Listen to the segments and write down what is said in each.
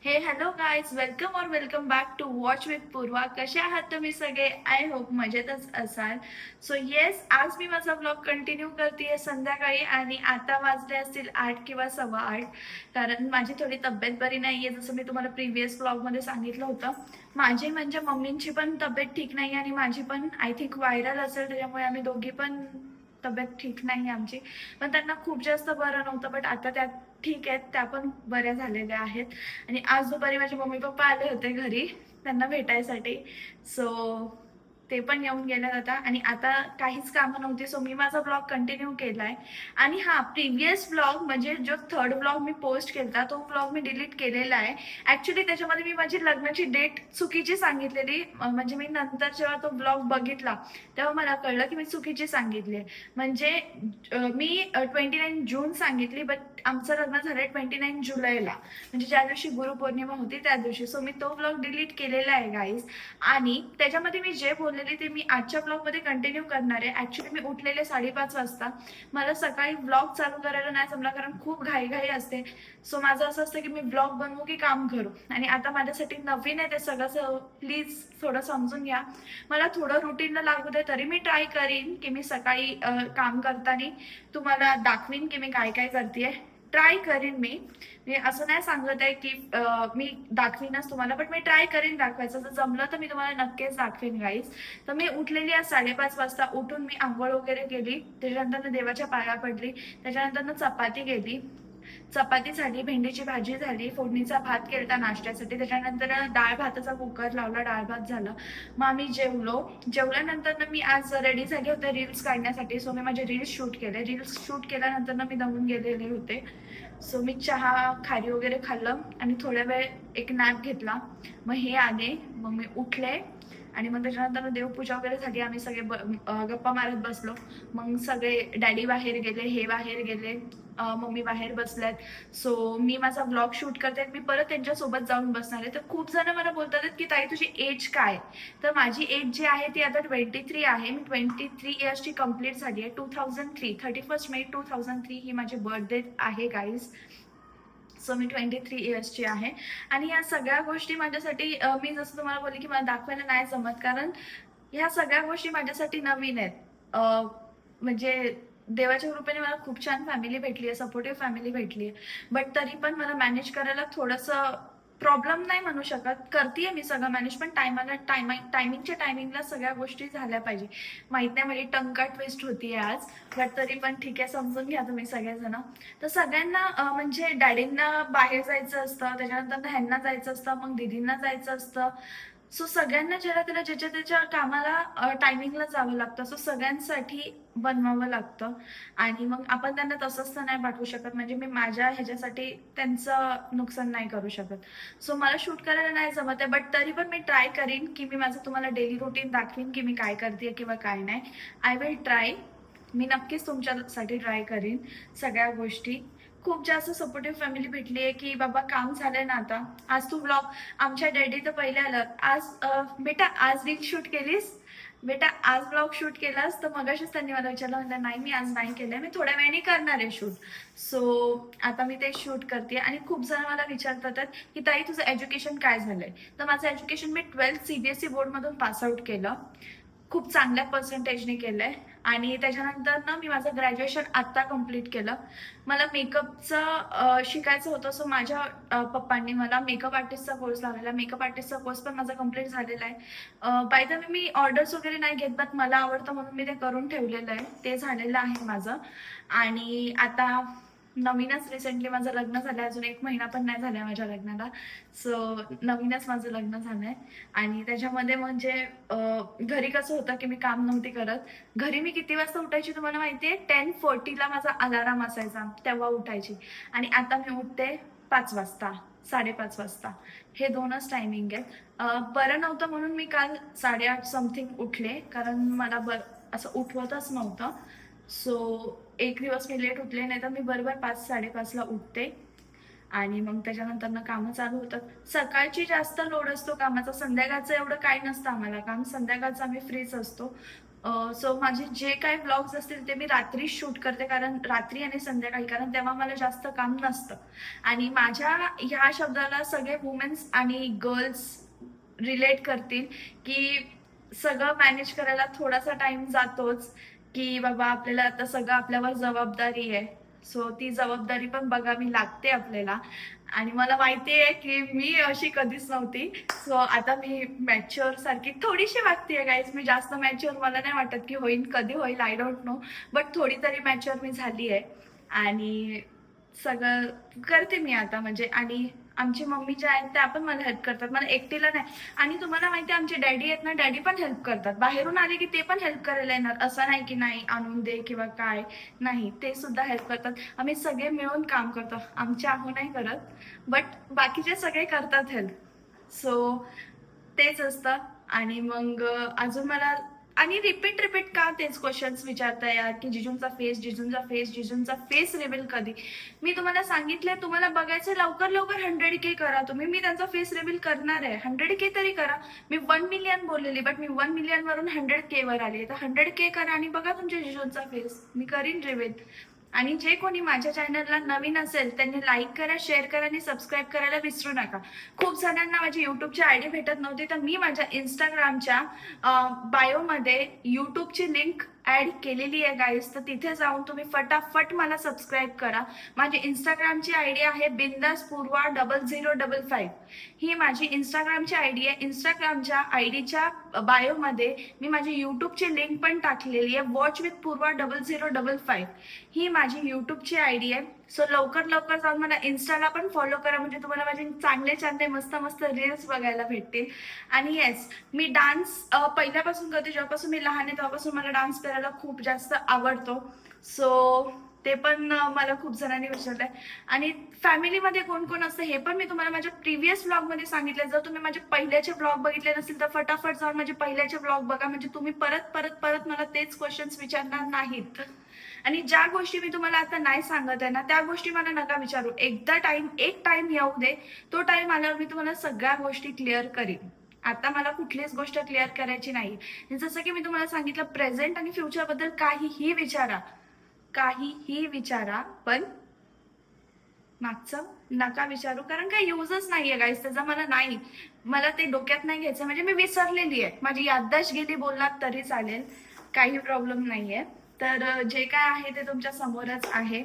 हे hello guys, welcome और welcome back to watch with Purva. कसे आहात तुम्ही सगळे? आय होप मजेतच असाल. सो येस, आज मी माझा ब्लॉग कंटिन्यू करते संध्याकाळी आणि आता वाजले असतील 8 किंवा 8:15. कारण माझी थोडी तब्येत बरी नाही आहे. जसं मी तुम्हाला प्रिव्हियस ब्लॉगमध्ये सांगितलं होतं, माझी म्हणजे मम्मींची पण तब्येत ठीक नाही आणि माझी पण आय थिंक व्हायरल असेल, त्याच्यामुळे आम्ही दोघी पण तब्येत ठीक नाही आमची. पण त्यांना खूप जास्त बरं नव्हतं, बट आता त्या ठीक आहेत, त्या पण बऱ्या झालेल्या आहेत. आणि आज दुपारी माझे मम्मी पप्पा आले होते घरी त्यांना भेटायसाठी. सो ते पण येऊन गेले आता आणि आता काहीच कामं नव्हती, सो मी माझा ब्लॉग कंटिन्यू केलाय. आणि हा प्रिव्हियस ब्लॉग म्हणजे जो थर्ड ब्लॉग मी पोस्ट केला तो ब्लॉग मी डिलीट केलेला आहे. ऍक्च्युली त्याच्यामध्ये मी माझी लग्नाची डेट चुकीची सांगितलेली. म्हणजे मी नंतर जेव्हा तो ब्लॉग बघितला तेव्हा मला कळलं की मी चुकीची सांगितली. म्हणजे मी 29 जून सांगितली, बट आमचं लग्न झालं 29 जुलैला, म्हणजे ज्या दिवशी गुरुपौर्णिमा होती त्या दिवशी. सो मी तो ब्लॉग डिलीट केलेला आहे गाईज. आणि त्याच्यामध्ये मी जे बोललेले ते मी आजच्या ब्लॉगमध्ये कंटिन्यू करणार आहे. ऍक्च्युली मी उठलेले 5:30 वाजता. मला सकाळी ब्लॉग चालू करायला नाही जमला कारण खूप घाई असते. सो माझं असं असतं की मी ब्लॉग बनवू की काम करू. आणि आता माझ्यासाठी नवीन आहे ते सगळं, प्लीज थोडं समजून घ्या. मला थोडं रुटीनला लागू दे, तरी मी ट्राय करीन की मी सकाळी काम करताना तुम्हाला दाखवीन की मी काय काय करते. ट्राय करीन मी असं नाही सांगत आहे की मी दाखवीनच तुम्हाला, बट मी ट्राय करीन दाखवायचं. जर जमलं तर मी तुम्हाला नक्कीच दाखवेन गाईज. तर मी उठलेली आज 5:30 वाजता. उठून मी आंघोळ वगैरे केली, त्याच्यानंतर देवाच्या पाया पडली, त्याच्यानंतर चपाती केली, चपाती झाली, भेंडीची भाजी झाली, फोडणीचा भात केला नाश्त्यासाठी, त्याच्यानंतर डाळ भाताचा कुकर लावला, डाळ भात झालं. मग आम्ही जेवल्यानंतर मी आज रेडी झाले होते रील्स काढण्यासाठी. सो मी माझे रील्स शूट केले. रील्स शूट केल्यानंतर मी दमून गेलेले होते. सो मी चहा खारी वगैरे खाल्लं आणि थोड्या वेळ एक नॅप घेतला. मग हे आले, मग मी उठले आणि मग त्याच्यानंतर देवपूजा वगैरे झाली. आम्ही सगळे गप्पा मारत बसलो. मग सगळे डॅडी बाहेर गेले, हे बाहेर गेले, मम्मी बाहेर बसल्यात. सो मी माझा ब्लॉग शूट करते, मी परत त्यांच्यासोबत जाऊन बसणार आहे. तर खूप जण मला बोलतात की ताई तुझी एज काय? तर माझी एज जी आहे ती आता 23 आहे. मी 23 इयर्सची कंप्लीट झाली आहे. 2003 31 मे 2003 ही माझी बर्थडे आहे गाईज. सो मी 23 इयर्सची आहे. आणि या सगळ्या गोष्टी माझ्यासाठी मी जसं तुम्हाला बोलली की मला दाखवायला नाही जमत, कारण ह्या सगळ्या गोष्टी माझ्यासाठी नवीन आहेत. म्हणजे देवाच्या कृपेने मला खूप छान फॅमिली भेटली आहे, सपोर्टिव्ह फॅमिली भेटली आहे. बट तरी पण मला मॅनेज करायला थोडंसं प्रॉब्लेम नाही म्हणू शकत. करते मी सगळं मॅनेज, पण टायमिंगच्या टायमिंगला सगळ्या गोष्टी झाल्या पाहिजे. माहित नाही माझी टंग का ट्विस्ट होतीये आज, बट तरी पण ठीक आहे, समजून घ्या तुम्ही सगळेजण. तर सगळ्यांना म्हणजे डॅडींना बाहेर जायचं असतं, त्याच्यानंतर ह्यांना जायचं असतं, मग दीदींना जायचं असतं. सो सगळ्यांना ज्याला त्याला ज्याच्या त्याच्या कामाला टायमिंगला जावं लागतं. सो सगळ्यांसाठी बनवावं लागतं. आणि मग आपण त्यांना तसंच तर नाही पाठवू शकत. म्हणजे मी माझ्या ह्याच्यासाठी त्यांचं नुकसान नाही करू शकत. सो मला शूट करायला नाही जमत आहे, बट तरी पण मी ट्राय करीन की मी माझं तुम्हाला डेली रुटीन दाखवीन की मी काय करते किंवा काय नाही. I will try. मी नक्कीच तुमच्यासाठी ट्राय करीन सगळ्या गोष्टी. खूप जास्त सपोर्टिव्ह फॅमिली भेटली आहे की बाबा काम झालंय ना आता, आज तू ब्लॉग, आमच्या डॅडी तर पहिले आलं आज, बेटा आज रील शूट केलीस, बेटा आज ब्लॉग शूट केलास? तर मगाशीच त्यांनी मला विचारलं, म्हणलं नाही मी आज नाही केलंय, मी थोड्या वेळाने करणार आहे शूट. सो आता मी ते शूट करते. आणि खूप जण मला विचारतात की ताई तुझं एज्युकेशन काय झालंय? तर माझं एज्युकेशन मी 12th CBSE बोर्डमधून पासआउट केलं, खूप चांगल्या पर्सेंटेजने केलंय. आणि त्याच्यानंतर ना मी माझं ग्रॅज्युएशन आत्ता कम्प्लीट केलं. मला मेकअपचं शिकायचं होतं. सो माझ्या पप्पांनी मला मेकअप आर्टिस्टचा कोर्स लावलेला. मेकअप आर्टिस्टचा कोर्स पण माझा कम्प्लीट झालेला आहे. By the way me orders वगैरे नाही घेत, बट मला आवडतं म्हणून मी ते करून ठेवलेलं आहे. ते झालेलं आहे माझं. आणि आता नवीनच रिसेंटली माझं लग्न झालं, अजून 1 महिना पण नाही झालाय माझ्या लग्नाला. सो नवीनच माझं लग्न झालंय. आणि त्याच्यामध्ये म्हणजे घरी कसं होतं की मी काम नव्हती करत. घरी मी किती वाजता उठायची तुम्हाला माहितीये? 10:40ला माझा अलाराम असायचा, तेव्हा उठायची. आणि आता मी उठते 5 वाजता, 5:30 वाजता. हे 2च टायमिंग आहे. बरं नव्हतं म्हणून मी काल 8:30 समथिंग उठले, कारण मला असं उठवतच नव्हतं. सो एक दिवस मी लेट उठले, नाही तर मी बरोबर 5-5:30ला उठते. आणि मग त्याच्यानंतर कामं चालू होतात. सकाळची जास्त लोड असतो कामाचा, संध्याकाळचं एवढं काही नसतं आम्हाला काम. संध्याकाळचं आम्ही फ्रीच असतो. सो माझे जे काही व्लॉग्स असतील ते मी रात्री शूट करते, कारण रात्री आणि संध्याकाळी, कारण तेव्हा मला जास्त काम नसतं. आणि माझ्या ह्या शब्दाला सगळे वुमेन्स आणि गर्ल्स रिलेट करतील, की सगळं मॅनेज करायला थोडासा टाइम जातोच, की बाबा आपल्याला आता सगळं आपल्यावर जबाबदारी आहे. सो ती जबाबदारी पण बघावी लागते आपल्याला. आणि मला माहिती आहे की मी अशी कधीच नव्हती. सो आता मी मॅच्युअर सारखी थोडीशी वागतेय गाईज. मी जास्त मॅच्युअर मला नाही वाटत की होईन, कधी होईल आय डोंट नो, बट थोडी तरी मॅच्युअर मी झाली आहे. आणि सगळं करते मी आता म्हणजे. आणि आमची मम्मी ज्या आहेत त्या पण मला हेल्प करतात, मला एकटीला नाही. आणि तुम्हाला माहिती आहे आमचे डॅडी आहेत ना, डॅडी पण हेल्प करतात. बाहेरून आले की ते पण हेल्प करायला येणार, असं नाही की नाही आणून दे किंवा काय. नाही, ते सुद्धा हेल्प करतात. आम्ही सगळे मिळून काम करतो. आमच्या आहू नाही करत, बट बाकीचे सगळे करतात हेल्प. सो तेच असतं. आणि मग अजून मला आणि रिपीट रिपीट का तेच क्वेश्चन्स विचारता यार, की जिजूंचा फेस, जिजूंचा फेस, जिजूंचा फेस रिव्हील कधी. मी तुम्हाला सांगितलंय, तुम्हाला बघायचं लवकर लवकर 100K करा तुम्ही. मी त्यांचा फेस रिव्हील करणार आहे. 100K तरी करा. मी 1 मिलियन बोललेली, बट मी 1 मिलियन वरून 100K वर आली. तर 100K करा आणि बघा तुमच्या जिजूंचा फेस, मी करीन रिव्हील. आणि जे कोणी माझ्या चॅनलला नवीन असेल त्यांनी लाईक करा, शेअर करा आणि सबस्क्राईब करायला विसरू नका. खूप जणांना माझी युट्यूबची आयडी भेटत नव्हती, तर मी माझ्या इंस्टाग्रामच्या बायोमध्ये युट्यूबची लिंक ऍड केलेली आहे गाईज. तर तिथे जाऊन तुम्ही फटाफट मला सबस्क्राईब करा. माझी इंस्टाग्रामची आयडी आहे बिंदासपूर्वा0055. ही माझी इंस्टाग्रामची आयडी आहे. इंस्टाग्रामच्या आयडीच्या बायोमध्ये मी माझी युट्यूबची लिंक पण टाकलेली आहे, वॉच विथ पूर्वा 0055. ही माझी युट्यूबची आयडी आहे. सो लवकर लवकर जाऊन मला इन्स्टाला पण फॉलो करा, म्हणजे तुम्हाला माझे चांगले चांगले मस्त मस्त रील्स बघायला भेटतील. आणि येस, मी डान्स पहिल्यापासून करते. जेव्हापासून मी लहान आहे तेव्हापासून मला डान्स करायला खूप जास्त आवडतो. सो ते पण मला खूप जणांनी विचारलंय. आणि फॅमिलीमध्ये कोण कोण असतं हे पण मी तुम्हाला माझ्या प्रिव्हियस ब्लॉगमध्ये सांगितलं. जर तुम्ही माझे पहिल्याचे ब्लॉग बघितले नसतील तर फटाफट जाऊन माझे पहिल्याचे ब्लॉग बघा, म्हणजे तुम्ही परत परत परत मला तेच क्वेश्चन्स विचारणार नाहीत. आणि ज्या गोष्टी मी तुम्हाला आता नाही सांगत आहे ना, त्या गोष्टी मला नका विचारू. एक टाइम येऊ दे, तो टाइम आल्यावर मी तुम्हाला सगळ्या गोष्टी क्लिअर करीन. आता मला कुठलीच गोष्ट क्लिअर करायची नाही. जसं की मी तुम्हाला सांगितलं, प्रेझेंट आणि फ्युचर बद्दल काहीही विचारा, काहीही विचारा, पण मागचं नका विचारू, कारण काही युजच नाहीये गाईस त्याचा. मला ते डोक्यात नाही घ्यायचं. म्हणजे मी विसरलेली आहे, माझी याददाश्त गेली बोललात तरी चालेल, काही प्रॉब्लेम नाहीये. तर जे काय आहे ते तुमच्या समोरच आहे.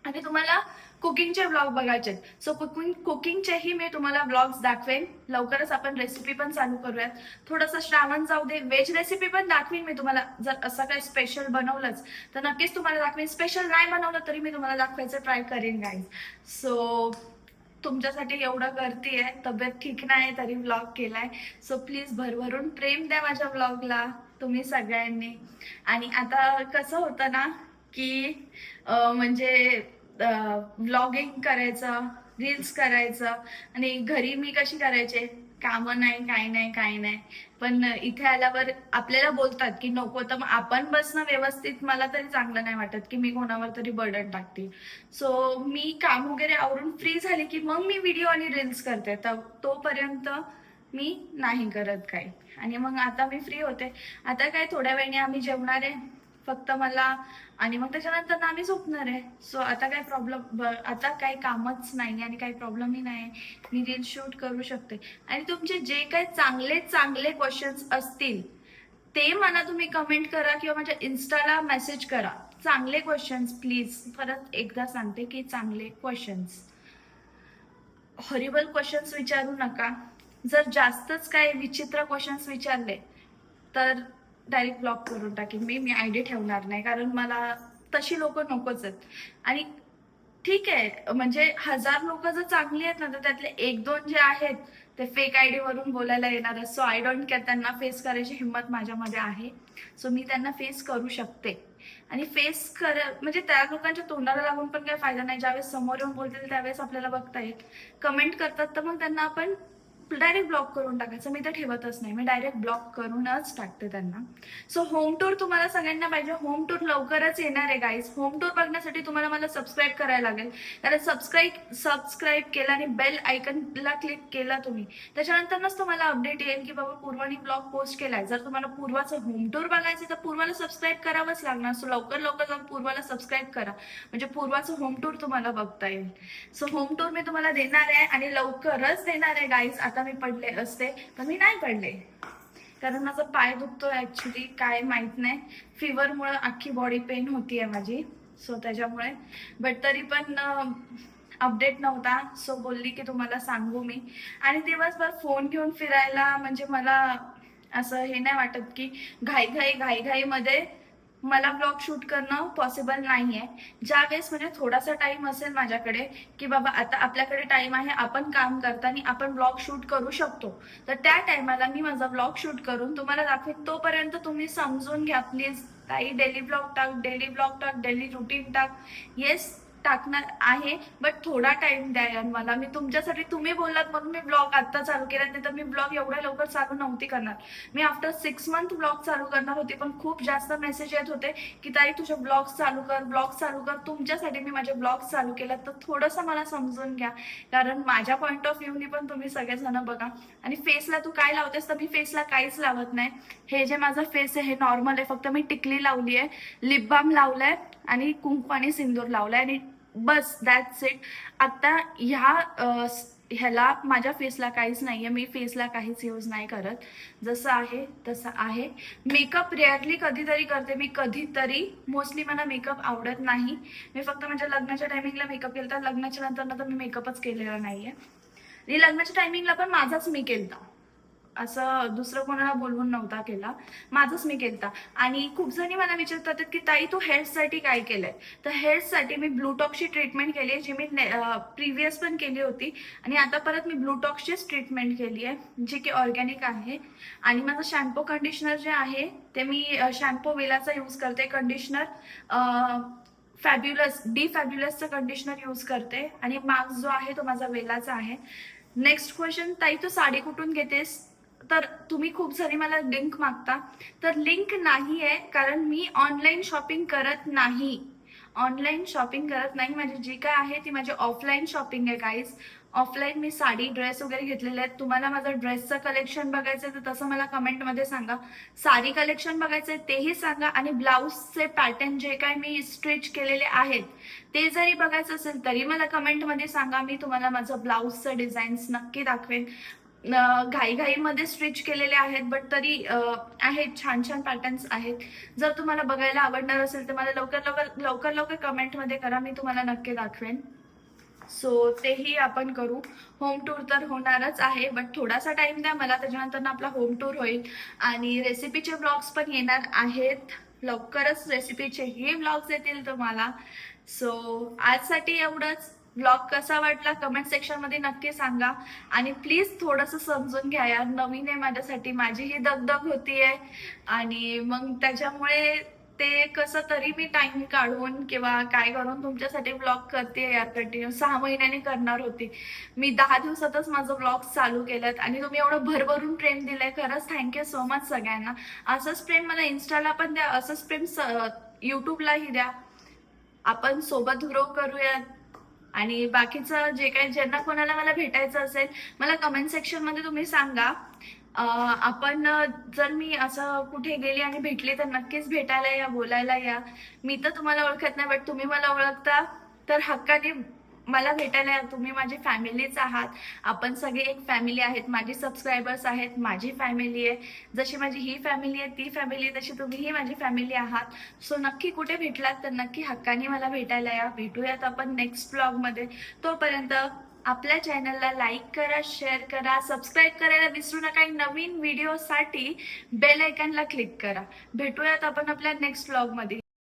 आणि तुम्हाला कुकिंगचे ब्लॉग बघायचे, सो कुकिंगचेही मी तुम्हाला ब्लॉग्स दाखवेन. लवकरच आपण रेसिपी पण चालू करूयात. थोडंसं श्रावण जाऊ दे, व्हेज रेसिपी पण दाखवीन मी तुम्हाला. जर असं काही स्पेशल बनवलंच तर नक्कीच तुम्हाला दाखवेन. स्पेशल नाही बनवलं तरी मी तुम्हाला दाखवायचं ट्राय करेन गाईज. सो तुमच्यासाठी एवढं करते आहे, तब्येत ठीक नाही तरी व्लॉग केलाय. सो प्लीज भरभरून प्रेम द्या माझ्या व्लॉगला तुम्ही सगळ्यांनी. आणि आता कसं होतं ना, की म्हणजे व्लॉगिंग करायचं, रील्स करायचं, आणि घरी मी कशी करायचे, कामं नाही, काही नाही, काही नाही. पण इथे आल्यावर आपल्याला बोलतात की नको, तर मग आपण बसणं व्यवस्थित मला तरी चांगलं नाही वाटत की मी कोणावर तरी बर्डन टाकते. सो मी काम वगैरे आवरून फ्री झाली की मग मी व्हिडिओ आणि रील्स करते, तर तोपर्यंत मी नाही करत काही. आणि मग आता मी फ्री होते. आता काय थोड्या वेळाने आम्ही जेवणार आहे फक्त मला, आणि मग त्याच्यानंतर ना आम्ही झोपणार आहे. सो आता काय प्रॉब्लेम, आता काही कामच नाही आणि काही प्रॉब्लेमही नाही. मी रील शूट करू शकते. आणि तुमचे जे काही चांगले चांगले क्वेश्चन्स असतील ते मला तुम्ही कमेंट करा किंवा माझ्या इन्स्टाला मेसेज करा. चांगले क्वेश्चन्स प्लीज, परत एकदा सांगते की चांगले क्वेश्चन्स, हॉरिबल क्वेश्चन्स विचारू नका. जर जास्तच काही विचित्र क्वेश्चन्स विचारले तर डायरेक्ट ब्लॉक करून टाकेन मी आयडी ठेवणार नाही, कारण मला तशी लोक नकोच आहेत. आणि ठीक आहे, म्हणजे 1000 लोक जर चांगली आहेत ना, तर त्यातले 1-2 जे आहेत ते फेक आयडी वरून बोलायला येणार. सो आय डोंट केअर, त्यांना फेस करायची हिंमत माझ्यामध्ये आहे. सो मी त्यांना फेस करू शकते. आणि म्हणजे त्या लोकांच्या तोंडाला लागून पण काही फायदा नाही. ज्यावेळेस समोर येऊन बोलतील त्यावेळेस आपल्याला बघता येईल. कमेंट करतात तर मग त्यांना आपण डायरेक्ट ब्लॉक करून टाकायचं. मी तर ठेवतच नाही, मी डायरेक्ट ब्लॉक करूनच टाकते त्यांना. सो होम टूर तुम्हाला सगळ्यांना पाहिजे. होम टूर लवकरच येणार आहे गाईज. होम टूर बघण्यासाठी तुम्हाला मला सबस्क्राईब करायला लागेल, कारण सबस्क्राईब केला आणि बेल आयकनला क्लिक केला तुम्ही, त्याच्यानंतरच तुम्हाला अपडेट येईल की बाबा पूर्वाने ब्लॉग पोस्ट केलाय. जर तुम्हाला पूर्वाचं होम टूर बघायचं तर पूर्वाला सबस्क्राईब करावंच लागणार. सो लवकर लवकर जाऊन पूर्वाला सबस्क्राईब करा, म्हणजे पूर्वाचं होम टूर तुम्हाला बघता येईल. सो होम टूर मी तुम्हाला देणार आहे आणि लवकरच देणार आहे गाईज. आता मी पडले असते पण मी नाही पडले, कारण माझा पाय दुखतो ऍक्च्युली, काय माहित नाही, फिवरमुळे अख्खी बॉडी पेन होतीये माझी. सो त्याच्यामुळे, बट तरी पण अपडेट नव्हता, सो बोलली की तुम्हाला सांगू मी. आणि दिवसभर फोन घेऊन फिरायला म्हणजे मला असं हे नाही वाटत की घाईमध्ये मला ब्लॉग शूट करणं पॉसिबल नाहीये. ज्यावेळेस म्हणजे थोडासा टाइम असेल माझ्याकडे की बाबा आता आपल्याकडे टाइम आहे, आपण काम करताना आपण ब्लॉग शूट करू शकतो, तर त्या टायमाला मी माझा ब्लॉग शूट करून तुम्हाला दाखवेन. तोपर्यंत तुम्ही समजून घ्या प्लीज. ताई डेली ब्लॉग टाक, डेली रुटीन टाक. येस टाकणार आहे, बट थोडा टाइम द्या यार मला. मी तुमच्यासाठी, तुम्ही बोललात म्हणून मी ब्लॉग आता चालू केला, नाही तर मी ब्लॉग एवढ्या लवकर चालू नव्हती करणार. मी आफ्टर 6 मंथ ब्लॉग चालू करणार होते, पण खूप जास्त मेसेज येत होते की ताई तुझे ब्लॉग्स चालू कर. तुमच्यासाठी मी माझे ब्लॉग्स चालू केले, तर थोडंसं मला समजून घ्या, कारण माझ्या पॉईंट ऑफ व्ह्यूनी पण तुम्ही सगळेजण बघा. आणि फेसला तू काय लावतेस, तर मी फेसला काहीच लावत नाही. हे जे माझा फेस आहे हे नॉर्मल आहे, फक्त मी टिकली लावली आहे, लिप बाम लावलाय आणि कुंकू आणि सिंदूर लावलाय आणि बस दॅट्स इट. आता ह्याला माझ्या फेसला काहीच नाहीये, मी फेसला काहीच यूज नाही करत, जसं आहे तसं आहे. मेकअप रेअरली कधीतरी करते मी, कधीतरी. मोस्टली मला मेकअप आवडत नाही. मी फक्त माझ्या लग्नाच्या टायमिंगला मेकअप केला, तर लग्नाच्या नंतर तर मी मेकअपच केलेला नाहीये. आणि लग्नाच्या टायमिंगला पण माझाच मी केलता, असं दुसरं कोणाला बोलवून नव्हता केला, माझंच मी केलता. आणि खूप जणी मला विचारतात की ताई तू हेअरसाठी काय केलंय, तर हेअरसाठी मी ब्लूटॉक्सची ट्रीटमेंट केली आहे, जी मी प्रिव्हियस पण केली होती, आणि आता परत मी ब्लूटॉक्सचीच ट्रीटमेंट केली आहे, जी की ऑर्गॅनिक आहे. आणि माझं शॅम्पू कंडिशनर जे आहे ते मी शॅम्पू वेलाचा यूज करते. कंडिशनर डी फॅब्युलसचं कंडिशनर यूज करते, आणि मास्क जो आहे तो माझा वेलाचा आहे. नेक्स्ट क्वेश्चन, ताई तू साडी कुठून घेतेस, तर तुम्ही खूप जणी मला लिंक मागता, तर लिंक नाही आहे, कारण मी ऑनलाईन शॉपिंग करत नाही. माझी जी काय आहे ती माझी ऑफलाईन शॉपिंग आहे गाईज. ऑफलाईन मी साडी ड्रेस वगैरे घेतलेले आहेत. तुम्हाला माझं ड्रेसचं कलेक्शन बघायचं तर तसं मला कमेंटमध्ये सांगा. साडी कलेक्शन बघायचंय तेही सांगा, आणि ब्लाऊजचे पॅटर्न जे काय मी स्टिच केलेले आहेत ते जरी बघायचं असेल तरी मला कमेंटमध्ये सांगा. मी तुम्हाला माझं ब्लाऊजचं डिझाईन्स नक्की दाखवेन. घाईमध्ये स्टिच केलेले आहेत, बट तरी आहेत, छान छान पॅटर्न्स आहेत. जर तुम्हाला बघायला आवडणार असेल तर मला लवकर लवकर कमेंटमध्ये करा, मी तुम्हाला नक्की दाखवेन. सो तेही आपण करू. होम टूर तर होणारच आहे, बट थोडासा टाइम द्या मला, त्याच्यानंतर आपला होम टूर होईल. आणि रेसिपीचे ब्लॉग्स पण येणार आहेत लवकरच, रेसिपीचेही ब्लॉग्स येतील तुम्हाला. सो आजसाठी एवढंच. ब्लॉग कसा वाटला कमेंट सेक्शन मध्ये नक्की सांगा, आणि प्लीज थोडंसं समजून घ्या यार, नवीन आहे माझ्यासाठी, माझीही दगदग होतीये, आणि मग त्याच्यामुळे ते कसं तरी मी टाइम काढून किंवा काय करून तुमच्यासाठी ब्लॉग करते यार. कंटिन्यू 6 महिन्यांनी करणार होती मी, 10 दिवसातच माझं ब्लॉग चालू केलं, आणि तुम्ही एवढं भरभरून प्रेम दिलंय, खरंच थँक्यू सो मच सगळ्यांना. असंच प्रेम मला इन्स्टाला पण द्या, असंच प्रेम युट्यूबलाही द्या. आपण सोबत ग्रो करूयात. आणि बाकीचं जे काही, ज्यांना कोणाला मला भेटायचं असेल मला कमेंट सेक्शन मध्ये तुम्ही सांगा. आपण जर मी असं कुठे गेली आणि भेटले तर नक्कीच भेटायला या, बोलायला या. मी तर तुम्हाला ओळखत नाही, बट तुम्ही मला ओळखता, तर हक्काने मला भेटायला या. तुम्ही माझी फॅमिलीच आहात. आपण सगळे एक फॅमिली आहेत. माझी सबस्क्रायबर्स आहेत, माझी फॅमिली आहे. जशी माझी ही फॅमिली आहे, ती फॅमिली आहे, तशी तुम्हीही माझी फॅमिली आहात. सो नक्की कुठे भेटलात तर नक्की हक्काने मला भेटायला या. भेटूयात आपण नेक्स्ट ब्लॉगमध्ये. तोपर्यंत आपल्या चॅनलला लाईक करा, शेअर करा, सबस्क्राईब करायला विसरू नका. नवीन व्हिडिओसाठी बेल आयकॉनला क्लिक करा. भेटूयात आपण आपल्या नेक्स्ट ब्लॉगमध्ये.